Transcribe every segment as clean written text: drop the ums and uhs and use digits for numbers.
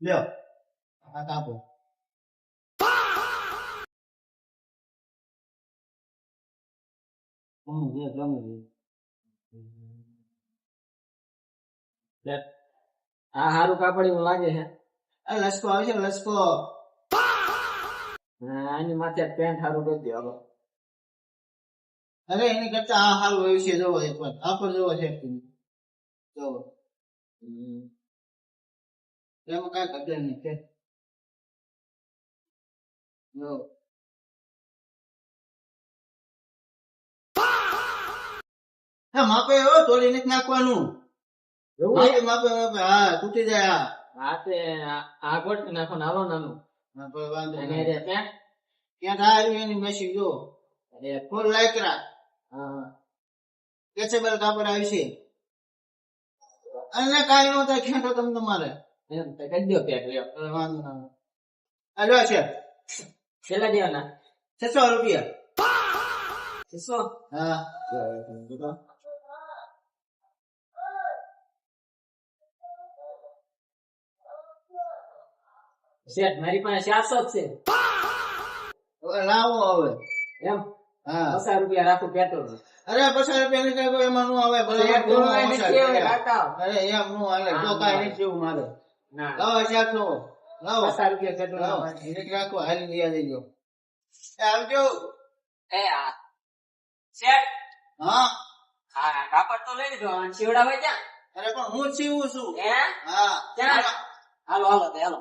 લ્યો આ કાપો આ હારું કાપડ એવું લાગે છે. આ લસકો આવશે લસકો આની માથે પેન્ટ હારું કરી દે હવે. અરે એની કરતા આ હારું હોય છે જોવો એકવાર આ પર જોવો છે જોવો એમાં કાંઈ ઘટે નહીં છે જો હા માપે હો તોડી નથી નાખવાનું એવું માપે છે? માપે માપે હા તૂટી જાય આ તે આ ગોઠવી નાખો ને હાલો નાનું. હા કોઈ વાંધો અને નહીં રે પેન્ટ. ત્યાં થાય એની મશીન જો અરે ફૂલ લાકડા હા. કેચેબલ કાપડ આવશે અને કાંઈ નો થાય ખેંચો તમે તમારે એમ તો કરી દો પેક લ્યો. વાંધો ના આ જો છે કેટલા દેવાના? 600 રૂપિયા 600. હા શેઠ મારી પાસે 400 જ છે. હવે લાવો હવે એમ હા 50 રૂપિયા રાખું પેટ્રોલ. અરે 50 રૂપિયા ની કઈ એમાં નું આવે ભલે શેઠ ઘણું ઘણું ઓછા નથી હવે થયા. કાકા. અરે એમ નું હાલે જો કાંઈ નથી જેવું મારે ના લાવો શાક નો લાવો 50 રૂપિયા પેટ્રોલ લાવો ના. એને રાખો હાલી લઈ દેજો એ આવજો એ આ શેઠ હા હા કાપડ તો લઈ લીધો અને શિવડાવે ક્યાં? અરે પણ હું જ સીવું છું હે હા ક્યાં? હાલો હાલો તે હાલો.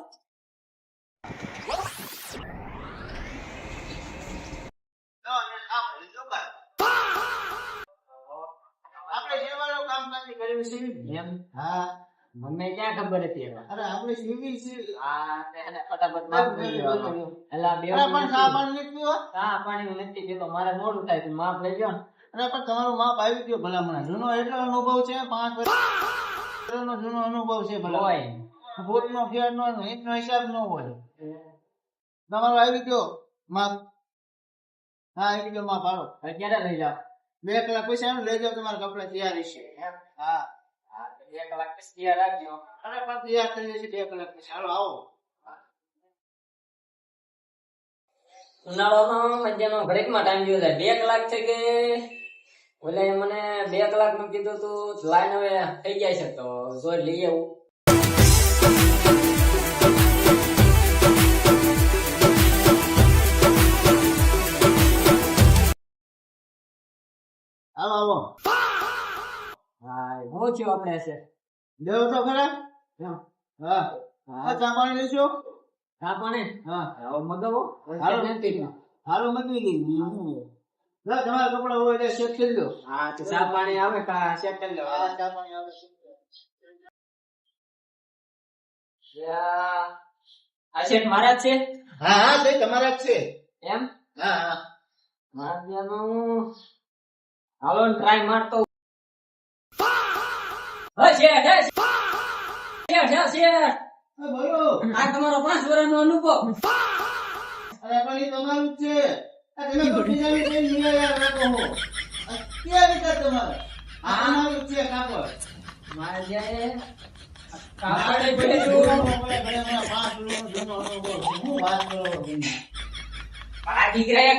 આપણે સેવાનું કામ નથી કર્યું છે એમ હા મને ક્યાં ખબર હતી હવે. અરે આપણે સીવી છે આ તેને ફટાફટ માફ કરી દેવાનો. એલા બે અરે પણ ચા પાણી નથી પીવા ચા પાણી હું નથી પીતો, મારે મોડું થાય તો માફ લઈ ગયો ને. અરે પણ તમારું માપ આવી ગયો ભલામણા જૂનો એટલો અનુભવ છે 5 વર્ષનો જૂનો અનુભવ છે ભલા હોય. ભૂતનો ફેર નો એનો હિસાબ ન હોય તમારો આવી ગયો માપ હા આવી ગયો માપ આવો હવે ક્યારે લઈ જાઓ? 2 કલાક પછી આવીને લઈ જાઓ તમારા કપડા તૈયાર છે એમ? હા હા તો 2 કલાક પછી તૈયાર રાખજો. અરે પણ તૈયાર થઈ જશે 2 કલાક પછી હાલો આવો ઉનાળામાં મધ્યનો ઘડીકમાં ટાઈમ જોયો જાય. 2 કલાક છે કે ઓલે મને 2 કલાક નું કીધું તું લાઈન હવે થઈ જાય છે તો જો લઈ આવું. આવો આવો હા હું છું આપણે છે દેવો તો ખરા એમ. હા હા ચા પાણી લેશો ચા પાણી હા હવે મગાવો. હાલો. નથી. હાલો મગવી લીધી ના તમારા કપડા હોય એટલે શેક કરી લો હા તો ચા પાણી આવે કા ચેક કરી લો. હા ચા પાણી આવે આ શેઠ મારા જ છે હા હા તે તમારા જ છે એમ? હા હા મારા ત્યાંનું હાલો ટ્રાય મારતો. હા શેઠ હે શેઠ હે શેઠ. બોલો આ તમારો 5 વર્ષનો અનુભવ. અરે પણ એ તમારું જ છે આ તમે બીજાની કઈ નિર્ણય રાખો હો ક્યાં રીતે તમારે આ તમારું જ છે કાપડ મારે જ્યારે કાપડે ભેજ્યું. આ દીકરાએ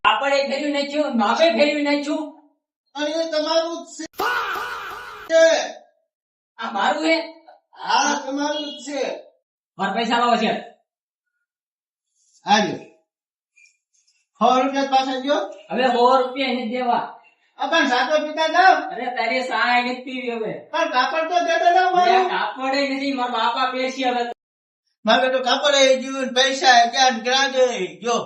કાપડે ફેરવી નાખ્યું, માપે ફેરવી નાખ્યું. તમારું જ છે આ મારું હે. હા તમારું જ છે મારા પૈસા લાવો છે. હાજો 100 રૂપિયા પાછા ગયો હવે 100 રૂપિયા નથી દેવા. પણ સાતો પિતા જાવ અરે તારી સહાય નથી પીવી હવે. પણ કાપડ તો દેતો જાવ મારું કાપડે નથી, મારા બાપા પેશી હવે. મારે તો કાપડ એ જીવન પૈસા ક્યાં ગ્રાજ જો